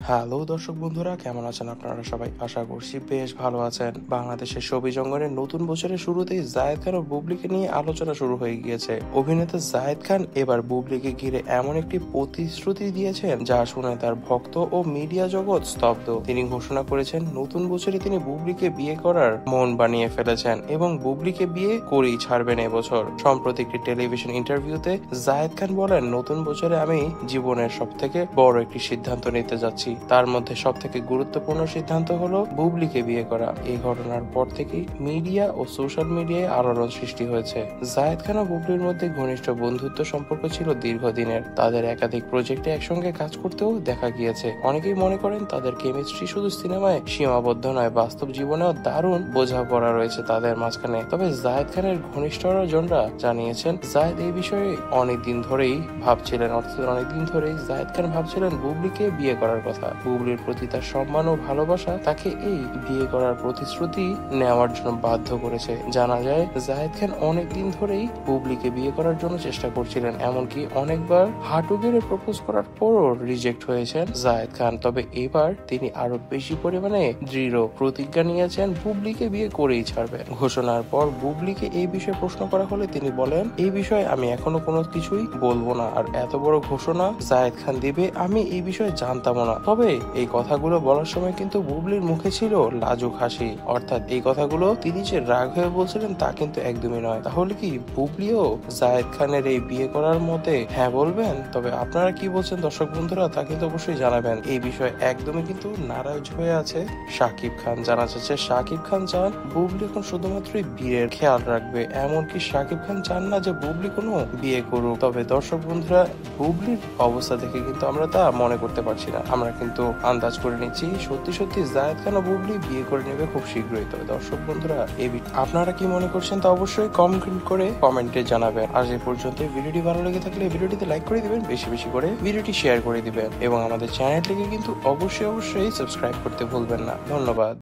Hello দর্শক বন্ধুরা, কেমন আছেন আপনারা সবাই? আশা করছি বেশ ভালো আছেন। বাংলাদেশের ছবি জঙ্গলের নতুন বছরের শুরুতেই জায়েদ খান ও বুবলিকে নিয়ে আলোচনা শুরু হয়ে গিয়েছে। অভিনেতা জায়েদ খান এবার বুবলিকে ঘিরে এমন একটি প্রতিশ্রুতি দিয়েছেন যা শুনে তার ভক্ত ও মিডিয়া জগৎ স্তব্ধ। তিনি ঘোষণা করেছেন নতুন বছরে তিনি বুবলিকে বিয়ে করার মন বানিয়ে ফেলেছেন এবং বুবলিকে বিয়ে করেই ছাড়বেন এবছর। সম্প্রতি একটি টেলিভিশন ইন্টারভিউতে জায়েদ খান বলেন, নতুন বছরে আমি জীবনের সব থেকে বড় একটি সিদ্ধান্ত নিতে যাচ্ছি। তার মধ্যে সব থেকে গুরুত্বপূর্ণ সিদ্ধান্ত হলো বুবলিকে বিয়ে করা। এই ঘটনার পর থেকেই মিডিয়া ও সোশ্যাল মিডিয়ায় আলোড়ন সৃষ্টি হয়েছে। জায়েদ খান ও বুবলির মধ্যে ঘনিষ্ঠ বন্ধুত্ব সম্পর্ক ছিল দীর্ঘদিনের। তাদের একাধিক প্রজেক্টে একসঙ্গে কাজ করতেও দেখা গিয়েছে। অনেকেই মনে করেন তাদের কেমিস্ট্রি শুধু সিনেমায় সীমাবদ্ধ নয়, বাস্তব জীবনেও দারুণ বোঝাপড়া রয়েছে তাদের মাঝখানে। তবে জায়েদ খানের ঘনিষ্ঠজনরা জানিয়েছেন জায়েদ এই বিষয়ে অনেকদিন ধরেই জায়েদ খান ভাবছিলেন বুবলিকে বিয়ে করার কথা। বুবলির প্রতি তার সম্মান ও ভালোবাসা তাকে এই বিয়ে করার প্রতিশ্রুতি নেওয়ার জন্য বাধ্য করেছে। জানা যায় জায়েদ খান অনেকদিন ধরেই বুবলিকে বিয়ে করার জন্য চেষ্টা করছিলেন, এমনকি অনেকবার হাঁটু গেড়ে প্রপোজ করার পরও রিজেক্ট হয়েছেন জায়েদ খান। তবে এবার তিনি আরো বেশি পরিমাণে দৃঢ় প্রতিজ্ঞা নিয়েছেন বুবলিকে বিয়ে করেই ছাড়বেন। ঘোষণার পর বুবলিকে এই বিষয়ে প্রশ্ন করা হলে তিনি বলেন, এই বিষয়ে আমি এখনো কোনো কিছুই বলবো না, আর এত বড় ঘোষণা জায়েদ খান দিবে আমি এই বিষয়ে জানতামও না। তবে এই কথাগুলো বলার সময় কিন্তু বুবলির মুখে ছিল লাজুক হাসি, অর্থাৎ এই কথাগুলো তিনি যে রাগ হয়ে বলছিলেন তা কিন্তু একদমই নয়। তাহলে কি বুবলিও জায়েদ খানের এই বিয়ে করার মতে হ্যাঁ বলবেন? তবে আপনারা কি বলছেন দর্শক বন্ধুরা, তা কিন্তু অবশ্যই জানাবেন। এই বিষয়ে একদমই কিন্তু নারাজ হয়ে আছে শাকিব খান। জানা যাচ্ছে শাকিব খান চান বুবলি এখন শুধুমাত্রই বিয়ের খেয়াল রাখবে, এমনকি শাকিব খান চান না যে বুবলি কোনো বিয়ে করুক। তবে দর্শক বন্ধুরা, বুবলির অবস্থা দেখে কিন্তু আমরা তা মনে করতে পারছি না। আমরা কিন্তু আন্দাজ করে নিচ্ছি সত্যি সত্যি জায়েদ খান ও বুবলি বিয়ে করে নেবে খুব শীঘ্রই। তবে দর্শক বন্ধুরা, আপনারা কি মনে করছেন তা অবশ্যই কমেন্ট করে কমেন্টে জানাবেন। আজ এই পর্যন্ত। ভিডিওটি ভালো লেগে থাকলে ভিডিওটিতে লাইক করে দিবেন, বেশি বেশি করে ভিডিওটি শেয়ার করে দিবেন এবং আমাদের চ্যানেলটিকে কিন্তু অবশ্যই সাবস্ক্রাইব করতে ভুলবেন না। ধন্যবাদ।